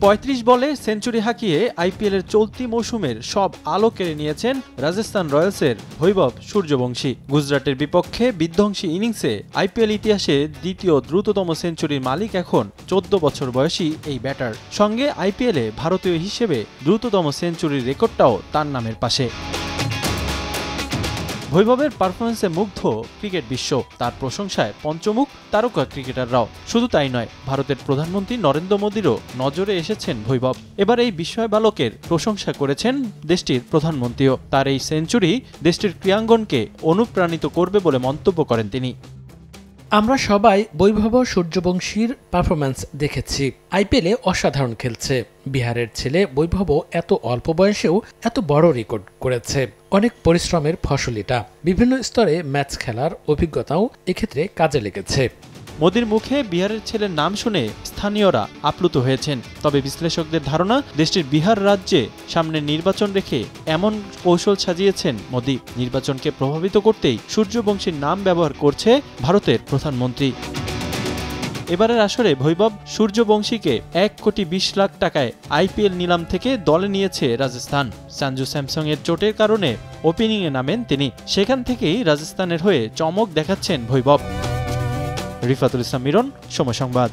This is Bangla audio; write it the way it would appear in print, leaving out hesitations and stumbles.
৩৫ বলে সেঞ্চুরি হাঁকিয়ে আইপিএলের চলতি মৌসুমের সব আলো কেড়ে নিয়েছেন রাজস্থান রয়্যালসের বৈভব সূর্যবংশী। গুজরাটের বিপক্ষে বিধ্বংসী ইনিংসে আইপিএল ইতিহাসে দ্বিতীয় দ্রুততম সেঞ্চুরির মালিক এখন ১৪ বছর বয়সী এই ব্যাটার। সঙ্গে আইপিএলে ভারতীয় হিসেবে দ্রুততম সেঞ্চুরির রেকর্ডটাও তার নামের পাশে। বৈভবের পারফরমেন্সে মুগ্ধ ক্রিকেট বিশ্ব, তার প্রশংসায় পঞ্চমুখ তারকা ক্রিকেটাররাও। শুধু তাই নয়, ভারতের প্রধানমন্ত্রী নরেন্দ্র মোদীরও নজরে এসেছেন বৈভব। এবার এই বিস্ময় বালকের প্রশংসা করেছেন দেশটির প্রধানমন্ত্রীও। তার এই সেঞ্চুরি দেশটির ক্রীড়াঙ্গনকে অনুপ্রাণিত করবে বলে মন্তব্য করেন তিনি। আমরা সবাই বৈভব সূর্যবংশীর পারফরম্যান্স দেখেছি। আইপিএলে অসাধারণ খেলছে। বিহারের ছেলে বৈভব এত অল্প বয়সেও এত বড় রেকর্ড করেছে। অনেক পরিশ্রমের ফসল এটা। বিভিন্ন স্তরে ম্যাচ খেলার অভিজ্ঞতাও এক্ষেত্রে কাজে লেগেছে। মোদির মুখে বিহারের ছেলের নাম শুনে স্থানীয়রা আপ্লুত হয়েছেন। তবে বিশ্লেষকদের ধারণা, দেশটির বিহার রাজ্যে সামনের নির্বাচন রেখে এমন কৌশল সাজিয়েছেন মোদি। নির্বাচনকে প্রভাবিত করতেই সূর্যবংশীর নাম ব্যবহার করছে ভারতের প্রধানমন্ত্রী। এবারের আসরে বৈভব সূর্যবংশীকে ১,২০,০০,০০০ টাকায় আইপিএল নিলাম থেকে দলে নিয়েছে রাজস্থান। সঞ্জু স্যামসং এর চোটের কারণে ওপেনিংয়ে নামেন তিনি। সেখান থেকেই রাজস্থানের হয়ে চমক দেখাচ্ছেন বৈভব। রিফাতুল ইসলাম মিরন, সময় সংবাদ।